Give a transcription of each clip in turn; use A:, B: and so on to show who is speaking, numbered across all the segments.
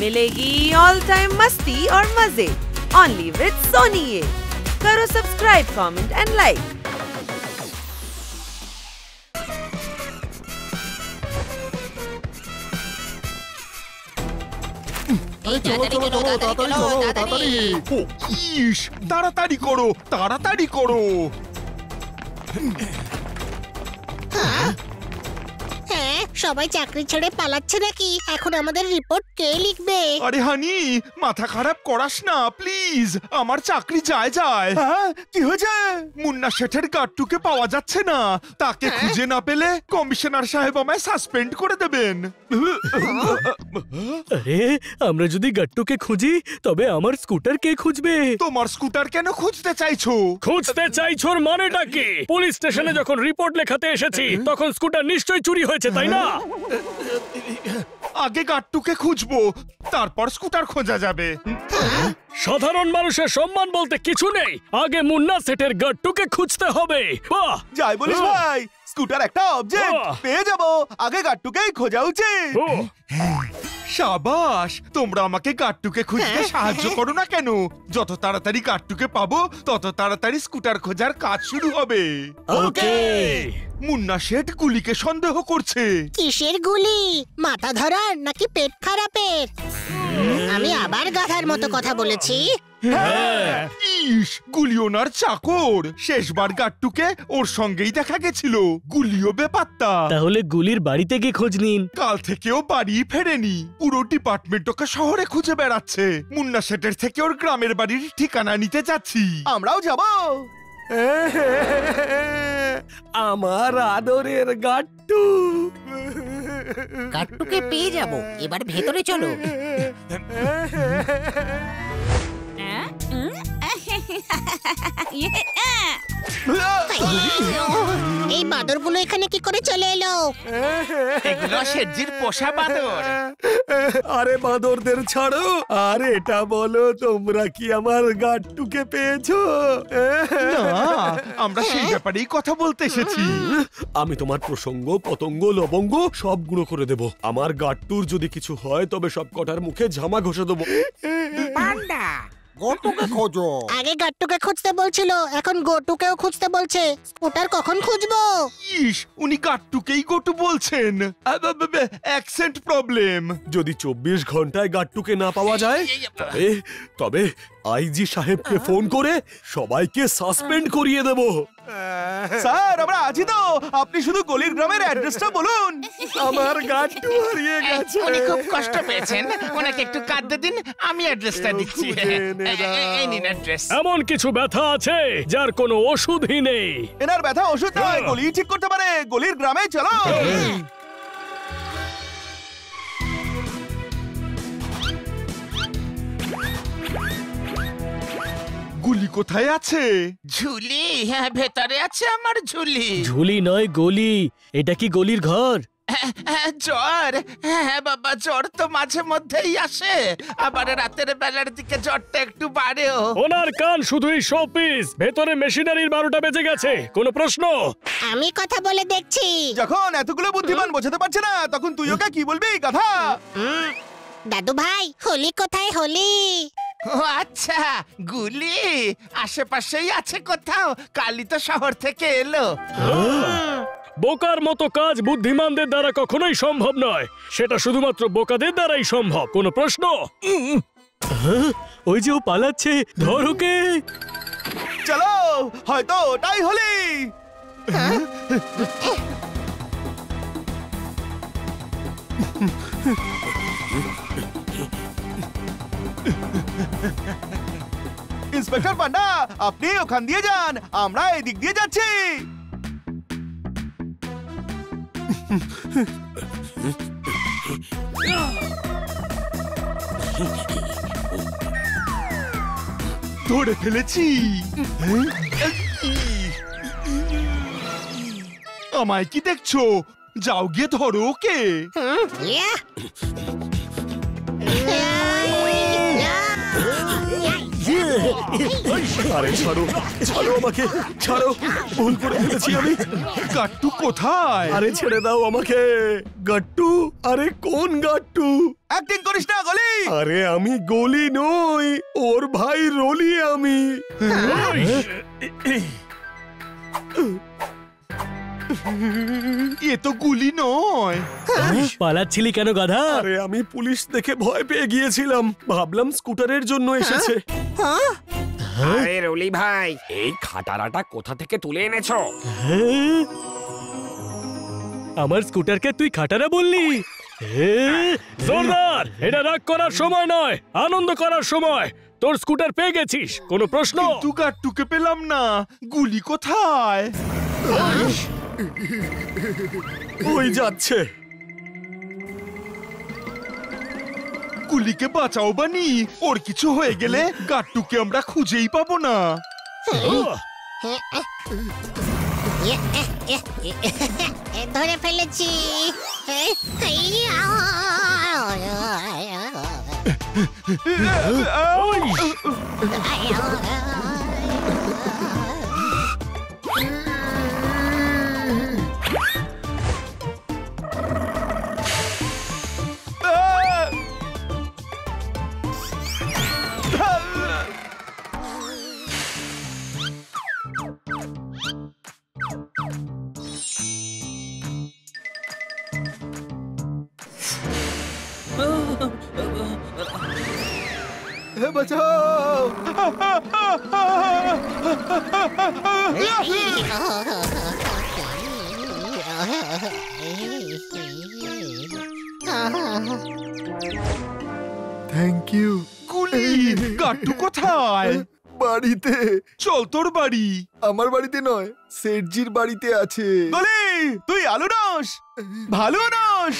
A: मिलेगी all time मस्ती और मजे ओनली विद सोनी ये। करो सब्सक्राइब, कमेंट एंड लाइक।
B: তাড়াতাড়ি করো, তাড়াতাড়ি করো।
C: হ্যাঁ, সবাই চাকরি ছেড়ে পালাচ্ছে নাকি? এখন আমাদের রিপোর্ট কে লিখবে?
B: আরে হানি, মাথা খারাপ করাস না প্লিজ, আমার চাকরি যায়। কি হয়েছে? মুন্না শেঠের গাট্টুকে পাওয়া যাচ্ছে না, তাকে খুঁজে না পেলে কমিশনার সাহেব আমায় সাসপেন্ড করে দেবেন।
D: আরে আমরা যদি গাট্টুকে খুঁজি তবে আমার স্কুটার কে খুঁজবে?
B: তোমার স্কুটার কেন খুঁজতে চাইছো?
D: খুঁজতে চাইছোর মানেটা কি? পুলিশ স্টেশনে যখন রিপোর্ট লেখাতে এসেছি তখন স্কুটার নিশ্চয়ই চুরি হয়েছে, তাই না?
B: আগে গাট্টুকে খুঁজবো, তারপর স্কুটার খোঁজা যাবে।
D: সাধারণ মানুষের সম্মান বলতে কিছু নেই, আগে মুন্না সেটের গাট্টুকে খুঁজতে হবে। বাহ,
E: যাই বলিস ভাই, স্কুটার একটা অবজেক্ট, পেয়ে যাব, আগে গাট্টুকেই খোঁজা উচিত।
B: শাবাশ, তোমরা আমাকে গাট্টুকে খুঁজতে সাহায্য করো না কেন? যত তাড়াতাড়ি গাট্টুকে পাবো তত তাড়াতাড়ি স্কুটার খোঁজার কাজ শুরু হবে।
D: ওকে।
B: মুন্না শেঠ গুলিকে সন্দেহ করছে।
C: কিসের গুলি? মাথা ধরার নাকি পেট খারাপের? আমি আবার গাধার মতো কথা বলেছি?
B: ইস, গুলি ওনার চাকর। শেষবার গাট্টুকে ওর সঙ্গেই দেখা গেছিল, গুলিও বেপাত্তা।
D: তাহলে গুলির বাড়িতে গিয়ে খোঁজ নিন।
B: কাল থেকেও বাড়ি ফেরেনি, পুরো ডিপার্টমেন্ট ওকে শহরে খুঁজে বেড়াচ্ছে। মুন্না শেঠের থেকে ওর গ্রামের বাড়ির ঠিকানা নিতে যাচ্ছি।
E: আমরাও যাব।
D: আমার আদরের গাট্টু।
F: গাট্টুকে পেয়ে যাব, এবার ভেতরে চলো।
C: এই বাদরগুলো এখানে কি করে চলে এলো?
G: এগুলো শেঠজির পোষা বাদর।
D: আরে বাদরদের ছাড়ো, আর এটা বলো তোমরা কি আমার গাট্টুকে পেয়েছো?
B: না, আমরা সেই ব্যাপারেই কথা বলতে এসেছি।
D: আমি তোমার প্রসঙ্গ, পতঙ্গ, লবঙ্গ সব গুঁড়ো করে দেব। আমার গাট্টুর যদি কিছু হয় তবে সব কটার মুখে ঝামা ঘষে দেবো।
F: পান্ডা,
E: গটুকে খোঁজো।
C: আগে গাট্টুকে খুঁজতে বলছিল, এখন গোটুকেও খুঁজতে বলছে। স্কুটার কখন খুঁজবো?
B: ইস, উনি গাট্টুকেই গোটু বলছেন। Accent problem.
D: যদি 24 ঘন্টায় গাট্টুকে না পাওয়া যায় তবে আইজি সাহেবকে ফোন করে সবাইকে সাসপেন্ড করিয়ে দেব।
E: স্যার, আমরা আছি তো, আপনি শুধু গলির গ্রামের অ্যাড্রেসটা বলুন।
D: আমার গাট্টু হারিয়ে গেছে।
G: উনি খুব কষ্ট পেয়েছেন, ওনাকে একটু কাঁদতে দিন, আমি অ্যাড্রেসটা দিচ্ছি। এই নিন অ্যাড্রেস।
D: এমন কিছু ব্যথা আছে যার কোনো ওষুধই নেই।
E: এনার ব্যথা ওষুধ নয়, গলি ঠিক করতে পারে। গলির গ্রামে চলো।
B: গুলি কোথায় আছে?
G: ঝুলি, হ্যাঁ ভেতরে আছে আমার ঝুলি।
D: ঝুলি নয়, গলি। এটা কি গলির ঘর?
G: জ্বর, হ্যাঁ বাবা, জ্বর তো মাঝে মধ্যেই আসে, আবার রাতের বেলার দিকে জ্বরটা একটু বাড়েও।
D: ওনার কান শুধুই শোপিস, ভেতরে মেশিনারির 12টা বেজে গেছে। কোনো প্রশ্ন?
C: আমি কথা বলে দেখছি।
E: যখন এতগুলো বুদ্ধিমান বোঝাতে পারছে না, তখন তুই ওকে কি বলবি, গাধা?
C: দাদু ভাই, হোলি কোথায়? হোলি?
G: ও আচ্ছা, গুলি আশেপাশেই আছে কোথাও, কালই তো শহর থেকে এলো।
D: বোকার মতো কাজ বুদ্ধিমানদের দ্বারা কখনোই সম্ভব নয়, সেটা শুধুমাত্র বোকাদের দ্বারাই সম্ভব। কোনো প্রশ্ন? ওই যে ও পালাচ্ছে, ধর ওকে।
E: চলো, হয়তো ওটাই হোলি। ইন্সপেক্টর পান্ডা, আপনি ওখান দিয়ে যান, আমরা এদিক দিয়ে যাচ্ছি।
B: ধরে ফেলেছি। আমায় কি দেখছো? যাও গিয়ে ধরো ওকে।
D: আরে ছাড়ো, ছাড়ো আমাকে, ছাড়ো, ভুল করে ফেলেছি আমি।
B: গাট্টু কোথায়?
D: আরে ছেড়ে দাও আমাকে। গাট্টু? আরে কোন গাট্টু? গাট্টু।
E: অ্যাক্টিং করিস না গলি।
D: আরে আমি গলি নই, ওর ভাই রলি আমি।
B: এ তো গুলি নয়।
H: পালাচ্ছিলি কেন গাধা?
D: আরে আমি পুলিশ দেখে ভয় পেয়ে গিয়েছিলাম, ভাবলাম স্কুটারের জন্য এসেছে।
I: আরে রলি ভাই, এই খাটারাটা কোথা থেকে তুলে এনেছো?
H: হ্যাঁ? আমার স্কুটারকে তুই খাটারা বললি? জোরদার, এটা রাগ করার সময় নয়, আনন্দ করার সময়। তোর স্কুটার পেয়ে গেছিস, কোনো প্রশ্ন?
B: কিন্তু গাট্টুকে পেলাম না, গুলি কোথায়?
D: ওই যাচ্ছে।
B: গুলিকে বাঁচাও বানি, ওর কিছু হয়ে গেলে গাট্টুকে আমরা খুঁজেই পাবো না।
C: ধরে ফেলেছি।
E: বাঁচাও। Thank you.
B: গুলি, গাট্টু কোথায়?
E: বাড়িতে।
B: চল তোর বাড়ি।
E: আমার বাড়িতে নয়, সেটজির বাড়িতে আছে। গলি, তুই আলু নস, ভালো নস,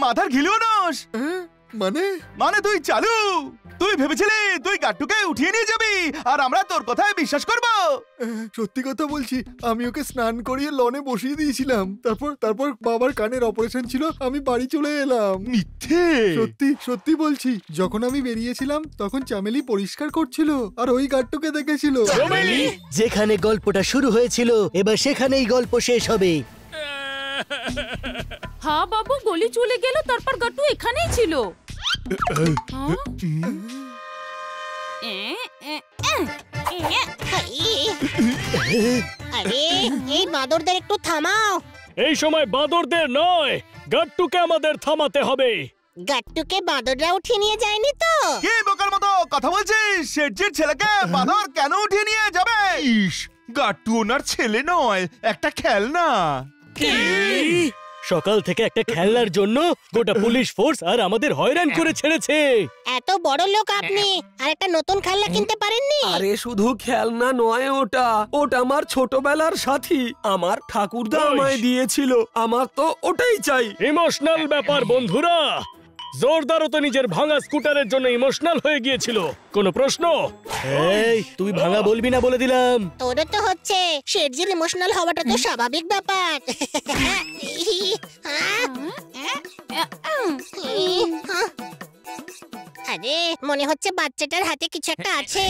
E: মাথার ঘিলু নস। মানে তুই চালু। তুই ভেবেছিলি তুই গাট্টুকে উঠিয়ে নিয়ে যাবি আর আমরা তোর কথায় বিশ্বাস করব?
J: সত্যি কথা বলছি, আমি ওকে স্নান করিয়ে লনে বসিয়ে দিয়েছিলাম। তারপর বাবার কানের অপারেশন ছিল, আমি বাড়ি চলে এলাম।
B: মিথ্যে।
J: সত্যি সত্যি বলছি, যখন আমি বেরিয়েছিলাম তখন চামেলি পরিষ্কার করছিল আর ওই গাট্টুকে দেখেছিল।
H: যেখানে গল্পটা শুরু হয়েছিল এবার সেখানেই গল্প শেষ হবে।
K: হ্যাঁ বাবু, গলি চলে গেল, তারপর গাট্টু এখানেই ছিল।
C: আরে এই বাঁদরদের একটু থামাও।
H: এই সময় বাঁদরদের নয়, গাট্টুকে আমাদের থামাতে হবে।
C: গাট্টুকে বাঁদররা উঠিয়ে নিয়ে যায়নি তো?
E: কি বোকার মতো কথা বলছিস? শেঠজির ছেলেকে বাঁদর কেন উঠিয়ে নিয়ে যাবে?
B: ইস, গাট্টু ওনার ছেলে নয়, একটা খেলনা।
H: সকাল থেকে একটা খেলনার জন্য গোটা পুলিশ ফোর্স আর আমাদের হয়রান করে ছেড়েছে।
C: এত বড় লোক আপনি, আর একটা নতুন খেলনা কিনতে পারেননি?
I: আরে শুধু খেলনা নয়, ওটা আমার ছোটবেলার সাথী। আমার ঠাকুরদা আমায় দিয়েছিল, আমার তো ওটাই চাই।
H: ইমোশনাল ব্যাপার বন্ধুরা। জোরদারও তো নিজের ভাঙা স্কুটারের জন্য ইমোশনাল হয়ে গিয়েছিল, কোনো প্রশ্ন? এই তুই ভাঙা বলবি না বলে দিলাম।
C: তোরও তো হচ্ছে, শেঠজির ইমোশনাল হওয়াটা তো স্বাভাবিক ব্যাপার। আরে মনে হচ্ছে বাচ্চাটার হাতে কিছু একটা আছে।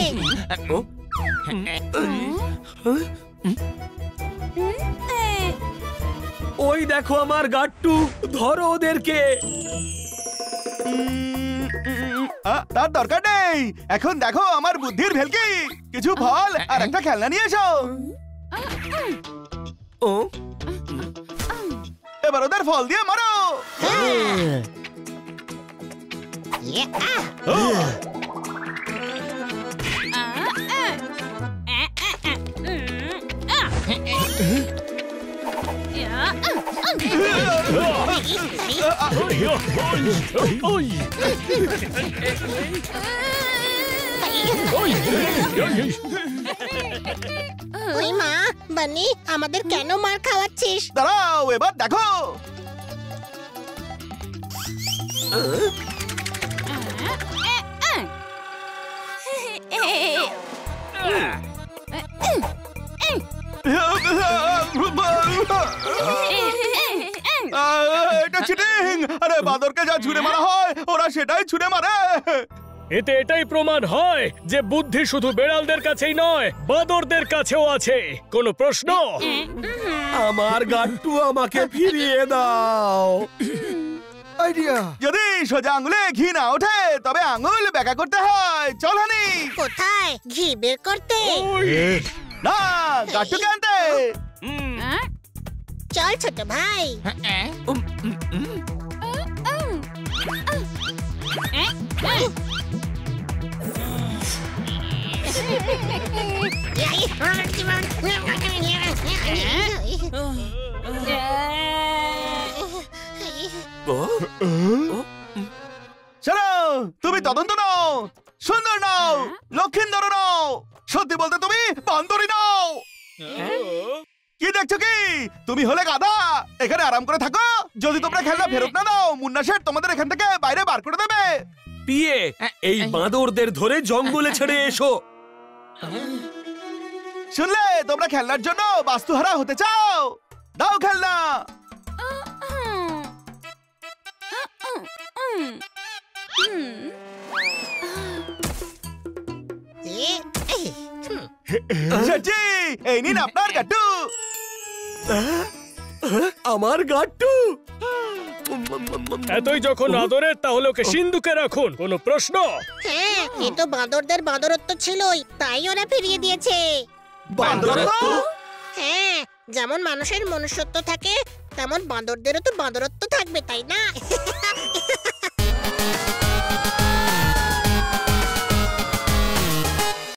I: ওই দেখো আমার গাট্টু, ধরো ওদেরকে।
E: তার দরকার নেই, এখন দেখো আমার বুদ্ধির ভেলকি। কিছু ফল আর একটা খেলনা নিয়ে এসো। এবার ওদের ফল দিয়ে মারো।
C: ওই মা, বানি আমাদের কেন মার খাওয়াচ্ছিস?
E: দাঁড়াও, এবার দেখো। এটা চিটিং। আরে বাঁদরকে যা ছুঁড়ে মারা হয় ওরা সেটাই ছুঁড়ে মারে।
H: এতে এটাই প্রমাণ হয় যে বুদ্ধি শুধু বেড়ালদের কাছেই নয়, বাঁদরদের কাছেও আছে। কোনো প্রশ্ন?
I: আমার গাট্টু আমাকে ফিরিয়ে দাও।
J: আইডিয়া।
E: যদি সোজা আঙুলে ঘি না ওঠে তবে আঙুল বেঁকা করতে হয়। চল হানি।
C: কোথায় ঘি বের করতে?
E: না, গাট্টুকে আনতে।
C: চল ছোট ভাই।
E: শোনো, তুমি তদন্ত নাও, সুন্দর নাও, লক্ষিন্দর নাও, সত্যি বলতে তুমি বান্দরী নাও। কি দেখছো কি? তুমি হলে গাধা। এখানে আরাম করে থাকো। যদি তোমরা খেলনা ফেরত না দাও, মুন্না শেঠ তোমাদের এখান থেকে বাইরে বার করে দেবে।
I: পিয়ে এই বাঁদরদের ধরে জঙ্গলে ছেড়ে এসো।
E: শুনলে, তোমরা খেলনার জন্য বাস্তুহারা হতে চাও? দাও খেলনা। শেঠজি, এই নিন আপনার গাট্টু।
D: আমার গাট্টু।
H: এতই যখন আদরের তাহলে ওকে সিন্ধুকে রাখুন। কোনো প্রশ্ন?
C: হ্যাঁ, এ তো বাঁদরদের বাঁদরত্ব ছিলই, তাই ওরা ফিরিয়ে দিয়েছে।
E: বান্দরত্ব?
C: হ্যাঁ, যেমন মানুষের মনুষ্যত্ব থাকে তেমন বাঁদরদেরও তো বাঁদরত্ব থাকবে, তাই না?